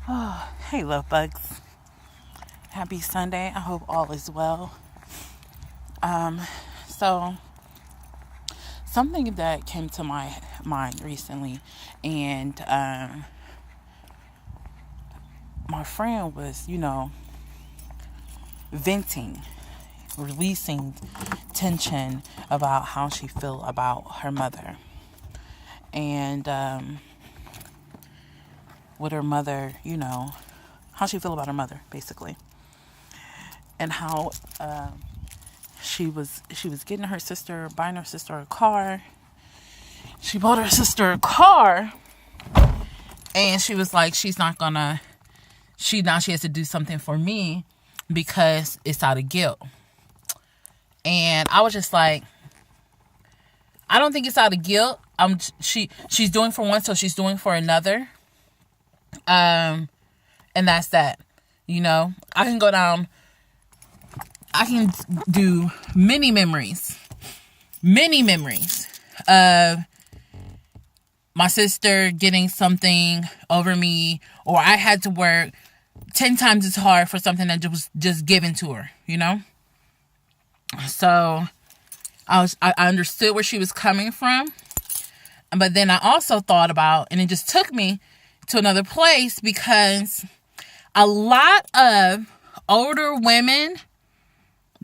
Oh, hey, love bugs. Happy Sunday. I hope all is well. So something that came to my mind recently, and my friend was, venting, releasing tension about how she feel about her mother, and with her mother, how she feel about her mother, basically, and how she was getting her sister, buying her sister a car. She bought her sister a car, and she was like, she has to do something for me because it's out of guilt. And I was just like, I don't think it's out of guilt. She's doing for one, so she's doing for another. And that's that. I can go down. I can do many memories of my sister getting something over me, or I had to work 10 times as hard for something that was just given to her, So I understood where she was coming from. But then I also thought about, and it just took me to another place, because a lot of older women,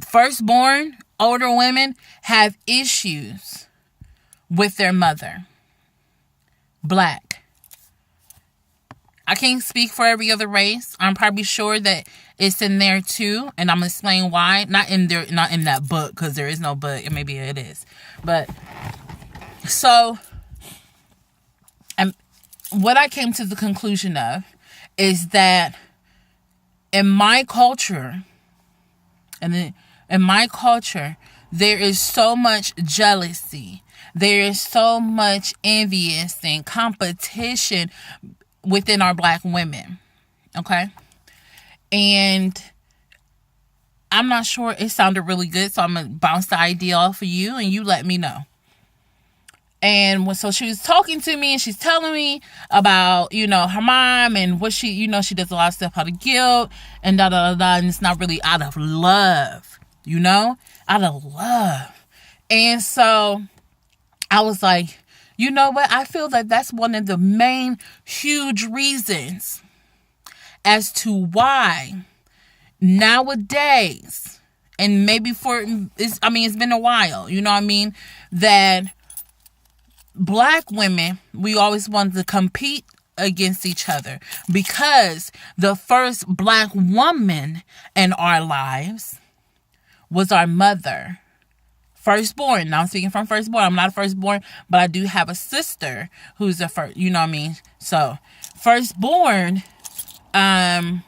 firstborn older women, have issues with their mother. Black. I can't speak for every other race. I'm probably sure that it's in there too, and I'm gonna explain why. Not in that book, because there is no book, and maybe it is. But so, what I came to the conclusion of is that in my culture, there is so much jealousy. There is so much envious and competition within our black women. Okay? And I'm not sure, it sounded really good, so I'm going to bounce the idea off of you, and you let me know. And so she was talking to me, and she's telling me about, her mom, and what she does a lot of stuff out of guilt, and and it's not really out of love, out of love. And so I was like, you know what? I feel that that's one of the main huge reasons as to why nowadays, and maybe it's been a while, that black women, we always wanted to compete against each other, because the first black woman in our lives was our mother. Firstborn. Now I'm speaking from firstborn. I'm not a firstborn, but I do have a sister who's a first, So firstborn have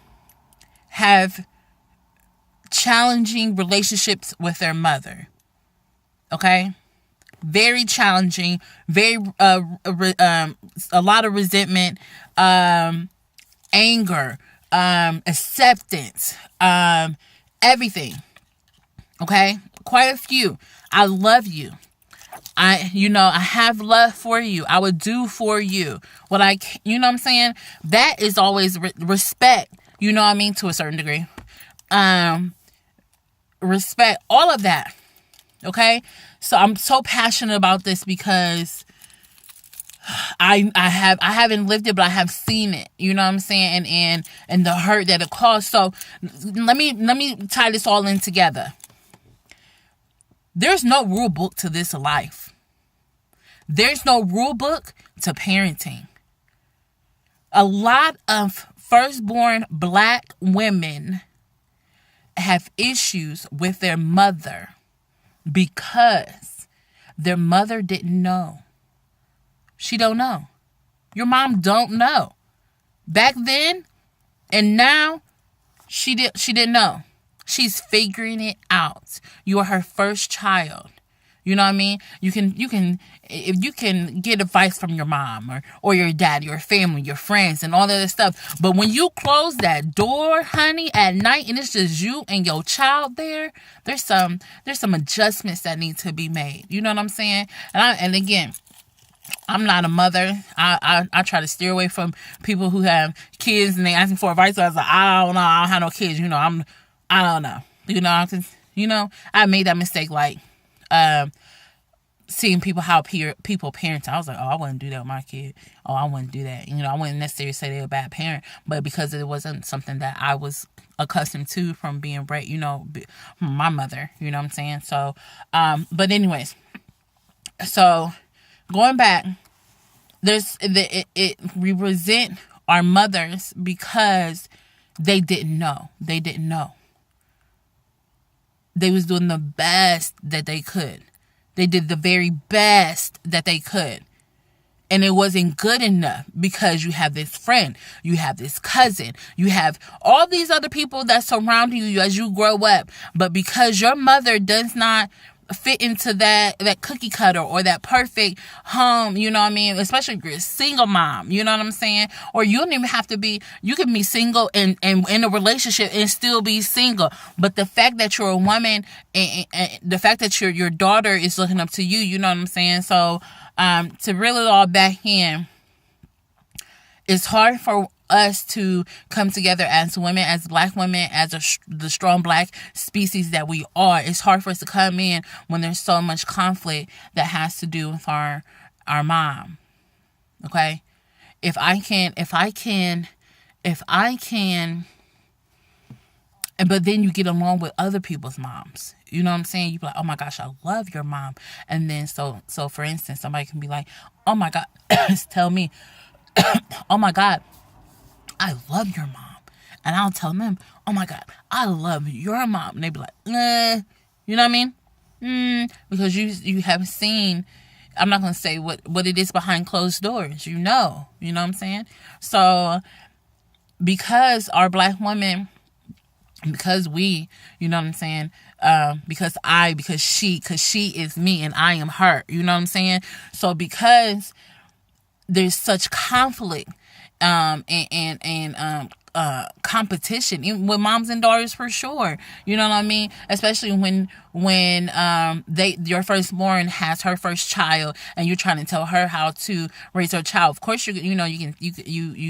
challenging relationships with their mother. Okay? Very challenging, very a lot of resentment, anger, acceptance, everything. Okay? Quite a few. I love you. I have love for you. I would do for you what I, what I'm saying? That is always respect, to a certain degree. Respect, all of that. Okay? So I'm so passionate about this because I haven't lived it, but I have seen it. And the hurt that it caused. So let me tie this all in together. There's no rule book to this life. There's no rule book to parenting. A lot of firstborn black women have issues with their mother because their mother didn't know. She don't know. Your mom don't know. Back then and now, she didn't know. She's figuring it out. You are her first child. You know what I mean? You can if you can get advice from your mom or your dad, your family, your friends, and all that other stuff. But when you close that door, honey, at night, and it's just you and your child there's some adjustments that need to be made. You know what I'm saying? And again, I'm not a mother. I try to steer away from people who have kids and they ask me for advice. So I was like, I don't know. I don't have no kids. I don't know. I made that mistake, like, seeing how people parent. I was like, oh, I wouldn't do that with my kid. Oh, I wouldn't do that. I wouldn't necessarily say they're a bad parent, but because it wasn't something that I was accustomed to from being bred, from my mother. You know what I'm saying? So, but anyways, so going back, we resent our mothers because they didn't know. They didn't know. They was doing the best that they could. They did the very best that they could. And it wasn't good enough because you have this friend, you have this cousin, you have all these other people that surround you as you grow up. But because your mother does not fit into that cookie cutter or that perfect home, you know what I mean? Especially if you're a single mom, you know what I'm saying? Or you don't even have to be, you can be single and in a relationship and still be single. But the fact that you're a woman and the fact that your daughter is looking up to you, you know what I'm saying? So, to reel it all back in, it's hard for us to come together as women, as Black women, as the strong Black species that we are. It's hard for us to come in when there's so much conflict that has to do with our mom. Okay? If I can, but then you get along with other people's moms. You know what I'm saying? You be like, oh my gosh, I love your mom. And then so for instance, somebody can be like, oh my God, tell me, oh my God, I love your mom. And I'll tell them, oh my God, I love your mom. And they be like, you know what I mean? Because you have seen, I'm not going to say what it is behind closed doors. You know what I'm saying? So because our Black women, because we, you know what I'm saying? Because she is me and I am her. You know what I'm saying? So because there's such conflict, and competition, even with moms and daughters, for sure. You know what I mean? Especially when your firstborn has her first child and you're trying to tell her how to raise her child. Of course, you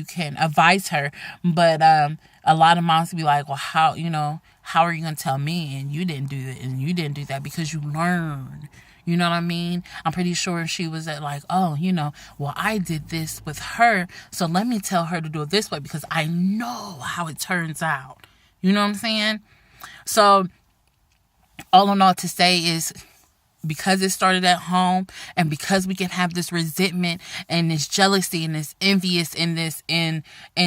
can advise her, but a lot of moms be like, well, how are you gonna tell me and you didn't do it and you didn't do that, because you learned. You know what I mean? I'm pretty sure she was at like, oh, well, I did this with her, so let me tell her to do it this way because I know how it turns out. You know what I'm saying? So all in all to say is, because it started at home and because we can have this resentment and this jealousy and this envious and this and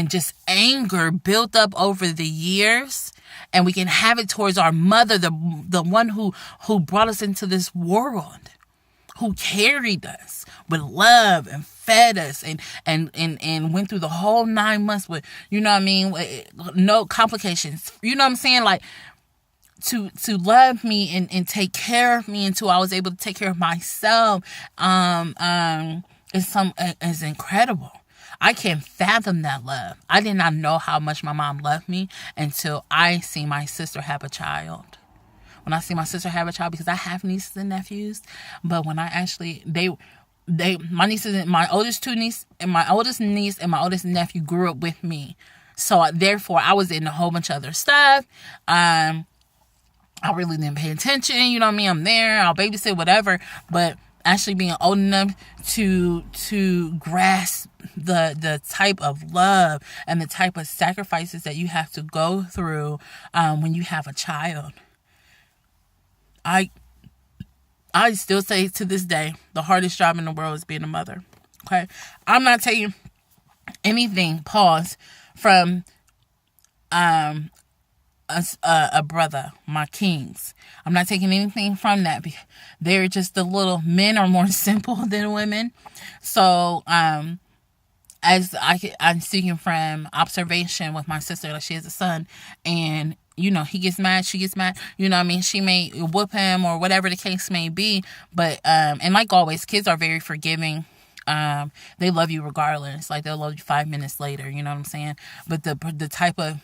just anger built up over the years, and we can have it towards our mother, the one who brought us into this world, who carried us with love and fed us and went through the whole 9 months with, you know what I mean, no complications. You know what I'm saying? Like, to love me and take care of me until I was able to take care of myself is incredible. I can't fathom that love. I did not know how much my mom loved me until I see my sister have a child. When I see my sister have a child, because I have nieces and nephews, but when I actually, my nieces and my oldest niece and my oldest nephew grew up with me. So therefore I was in a whole bunch of other stuff. I really didn't pay attention, you know what I mean? I'm there, I'll babysit, whatever, but actually being old enough to grasp the type of love and the type of sacrifices that you have to go through when you have a child. I still say to this day, the hardest job in the world is being a mother. Okay? I'm not taking anything, from a brother, my kings. I'm not taking anything from that. They're just men are more simple than women. So, as I'm speaking from observation with my sister, like she has a son, and he gets mad, she gets mad, you know what I mean? She may whoop him or whatever the case may be, but, and like always, kids are very forgiving. They love you regardless. Like, they'll love you 5 minutes later, you know what I'm saying? But the type of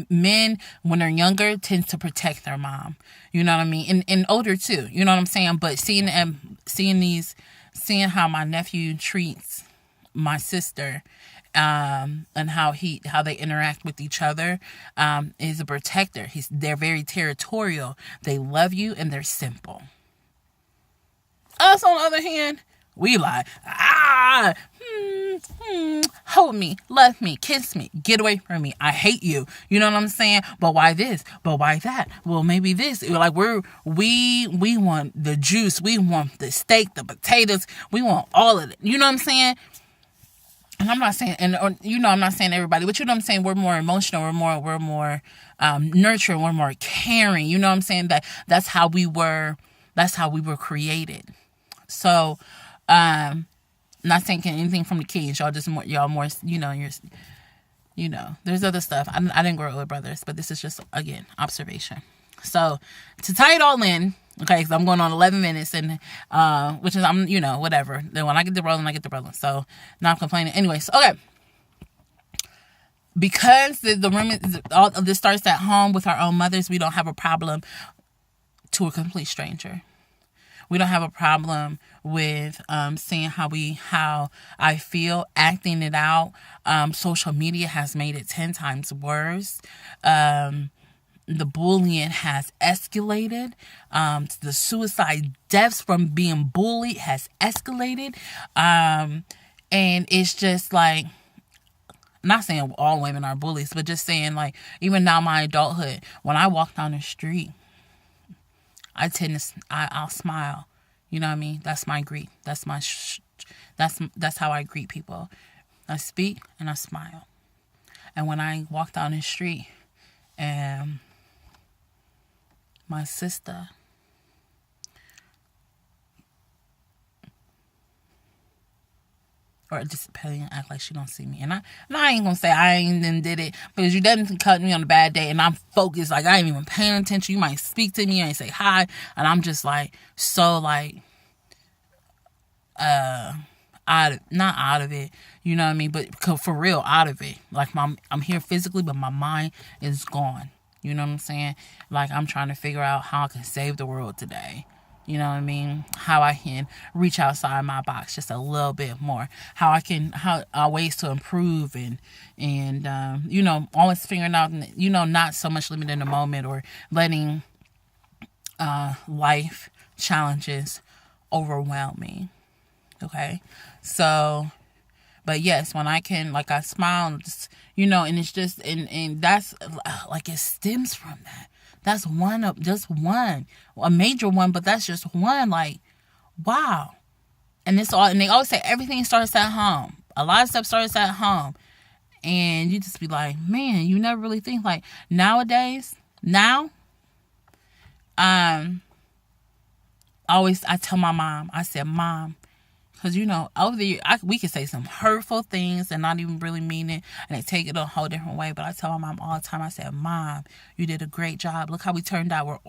men, when they're younger, tends to protect their mom, you know what I mean? And older too, you know what I'm saying? But seeing seeing how my nephew treats my sister, and how they interact with each other, is a protector. They're very territorial. They love you and they're simple. Us, on the other hand, we like, hold me, love me, kiss me, get away from me. I hate you. You know what I'm saying? But why this? But why that? Well, maybe this. Like we want the juice. We want the steak, the potatoes. We want all of it. You know what I'm saying? And I'm not saying, I'm not saying everybody, but you know what I'm saying? We're more emotional. We're more nurturing. We're more caring. You know what I'm saying? That's how we were created. So, not thinking anything from the kids. Y'all more, there's other stuff. I didn't grow up with brothers, but this is just, again, observation. So, to tie it all in, okay, because I'm going on 11 minutes, and which is, whatever. Then when I get the rolling, I get the rolling. So, now I'm complaining. Anyways, okay. Because the women, all of this starts at home with our own mothers, we don't have a problem to a complete stranger. We don't have a problem with seeing how I feel, acting it out. Social media has made it 10 times worse. The bullying has escalated. The suicide deaths from being bullied has escalated. And it's just like, I'm not saying all women are bullies, but just saying, like, even now my adulthood, when I walk down the street, I'll smile. You know what I mean? That's my greet. That's my that's how I greet people. I speak and I smile. And when I walk down the street and my sister or just pay and act like she don't see me. And I ain't gonna say I ain't then did it, because you didn't cut me on a bad day and I'm focused, like I ain't even paying attention. You might speak to me and say hi, and I'm just like so like not out of it, you know what I mean? But for real, out of it. Like I'm here physically, but my mind is gone. You know what I'm saying? Like I'm trying to figure out how I can save the world today. You know what I mean? How I can reach outside my box just a little bit more. How ways to improve and always figuring out, not so much living in the moment or letting life challenges overwhelm me. Okay? So, but yes, when I can, like, I smile, just, and it's just, and that's, like, it stems from that. That's just one, a major one, but that's just one, like, wow. And they always say everything starts at home. A lot of stuff starts at home. And you just be like, man, you never really think, like, nowadays, I tell my mom, I said, Mom, because, over the years, we could say some hurtful things and not even really mean it, and they take it a whole different way. But I tell my mom all the time, I said, Mom, you did a great job. Look how we turned out.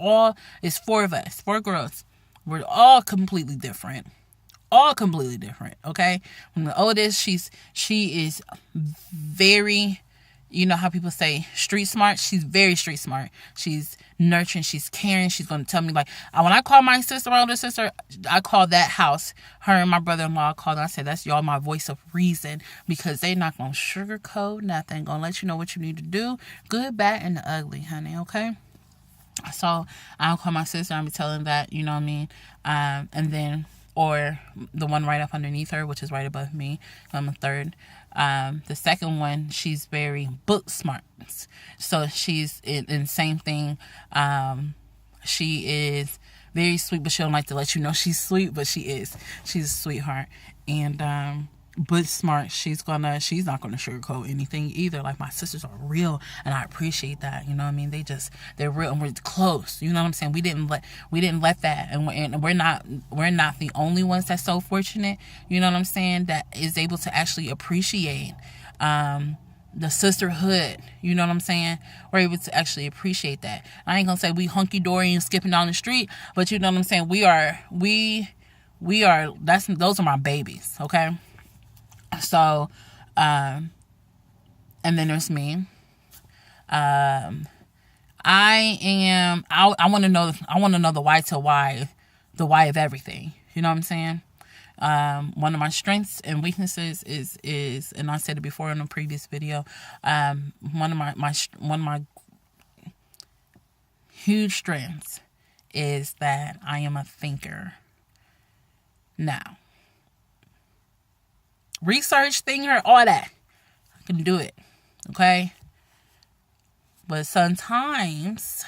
It's 4 of us, 4 girls. We're all completely different. Okay? From the oldest, she is very, how people say street smart. She's very street smart. She's nurturing. She's caring. She's going to tell me, like, when I call my sister, my older sister, I call that house. Her and my brother-in-law called, and I said, that's y'all my voice of reason, because they not going to sugarcoat nothing. Going to let you know what you need to do. Good, bad, and the ugly, honey. Okay? So I'll call my sister. I'll be telling that, you know what I mean? And then, or the one right up underneath her, which is right above me. I'm a third. The second one, she's very book smart. So she's in same thing. She is very sweet, but she don't like to let you know she's sweet, but she is. She's a sweetheart. And book smart, she's not gonna sugarcoat anything either. Like, my sisters are real, and I appreciate that. You know what I mean? They're real, and we're close. You know what I'm saying? We didn't let that, and we're not the only ones that's so fortunate. You know what I'm saying? That is able to actually appreciate the sisterhood. You know what I'm saying? We're able to actually appreciate that. I ain't gonna say we hunky dory and skipping down the street, but you know what I'm saying? We are. Those are my babies. Okay. So, and then there's me. I want to know the why of everything. You know what I'm saying? One of my strengths and weaknesses is, and I said it before in a previous video, one of my huge strengths is that I am a thinker. Now, research, thinker, all that, I can do it, okay? But sometimes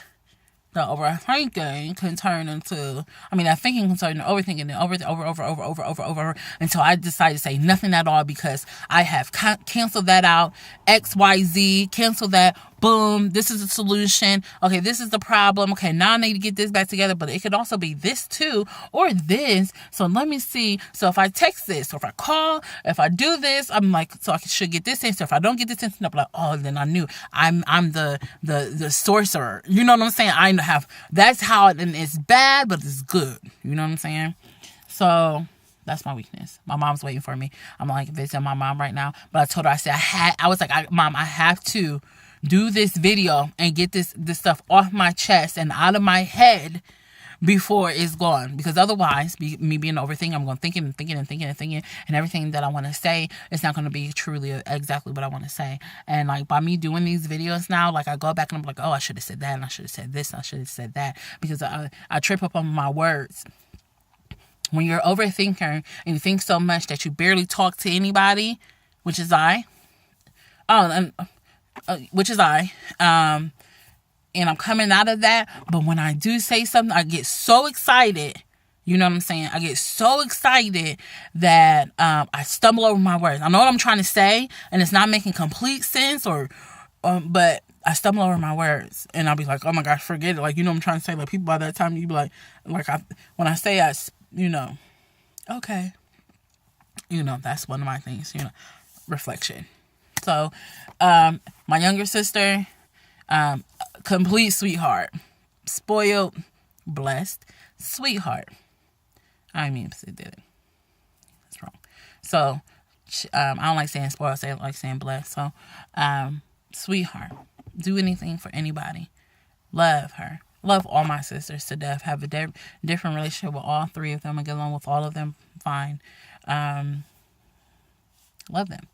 the overthinking can turn into, that thinking can turn into overthinking and over until I decide to say nothing at all because I have canceled that out. XYZ, cancel that. Boom, this is the solution. Okay, this is the problem. Okay, now I need to get this back together, but it could also be this too, or this. So let me see. So if I text this, or if I call, if I do this, I'm like, so I should get this answer. If I don't get this answer, I'm like, oh, then I knew I'm the sorcerer. You know what I'm saying? I have, that's how it, and it's bad, but it's good. You know what I'm saying? So that's my weakness. My mom's waiting for me. I'm like visiting my mom right now, but I told her, I was like, Mom, I have to do this video and get this stuff off my chest and out of my head before it's gone. Because otherwise, me being overthinking, I'm going thinking and everything that I want to say is not going to be truly exactly what I want to say. And like by me doing these videos now, like I go back and I'm like, oh, I should have said that and I should have said this and I should have said that, because I trip up on my words. When you're an overthinker and you think so much that you barely talk to anybody, which is I. And I'm coming out of that, but when I do say something, I get so excited, you know what I'm saying? I get so excited that I stumble over my words. I know what I'm trying to say, and it's not making complete sense, but I stumble over my words, and I'll be like, oh my gosh, forget it. Like, you know what I'm trying to say? Like, people by that time, you be like when I say okay. That's one of my things, reflection. So, my younger sister, complete sweetheart, spoiled, blessed, sweetheart. I didn't mean to say that. That's wrong. So, I don't like saying spoiled, I like saying blessed. So, sweetheart, do anything for anybody. Love her. Love all my sisters to death. Have a different relationship with all three of them. I get along with all of them fine. Love them.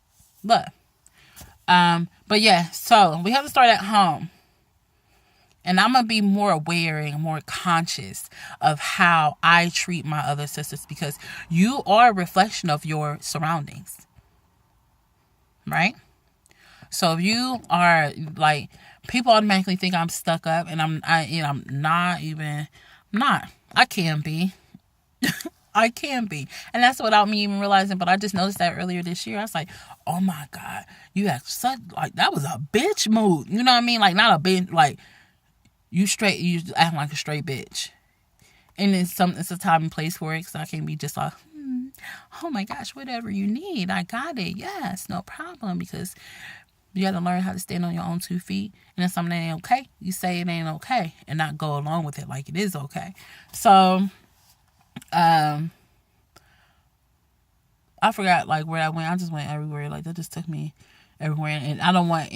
Love. But yeah, so we have to start at home. And I'm going to be more aware and more conscious of how I treat my other sisters, because you are a reflection of your surroundings. Right? So if you are like, people automatically think I'm stuck up, and I'm not. I can be. I can be. And that's without me even realizing. But I just noticed that earlier this year. I was like, oh my God, you act such, like, that was a bitch mood. You know what I mean? Like, not a bitch, like, you act like a straight bitch. And it's a time and place for it. So I can't be just like, oh my gosh, whatever you need, I got it. Yes, no problem. Because you got to learn how to stand on your own 2 feet. And if something ain't okay, you say it ain't okay, and not go along with it like it is okay. So, I forgot like where I went. I just went everywhere. Like, that just took me everywhere. And I don't want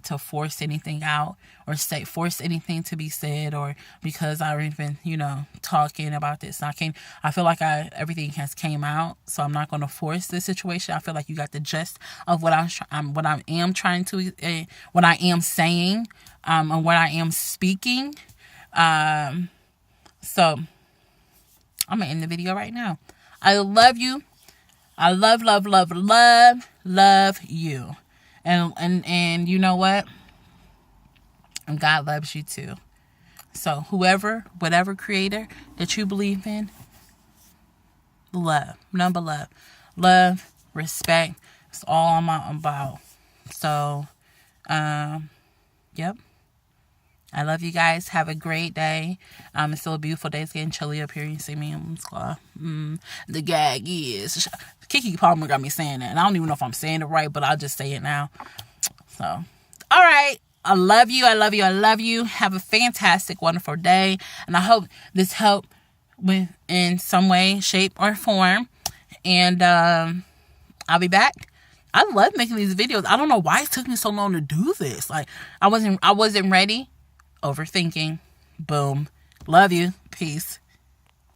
to force anything out or force anything to be said, or because I've been, talking about this. I feel like everything has came out, so I'm not going to force this situation. I feel like you got the gist of what I am trying to, what I am saying, and what I am speaking. So I'm going to end the video right now. I love you. I love you. And you know what? And God loves you too. So whatever creator that you believe in, love, number love. Love, respect. It's all I'm about. So, yep. I love you guys. Have a great day. It's still a beautiful day. It's getting chilly up here. You see me in the gag is. Kiki Palmer got me saying that. And I don't even know if I'm saying it right, but I'll just say it now. So, all right. I love you. I love you. I love you. Have a fantastic, wonderful day. And I hope this helped in some way, shape, or form. And I'll be back. I love making these videos. I don't know why it took me so long to do this. Like, I wasn't ready. Overthinking. Boom. Love you. Peace.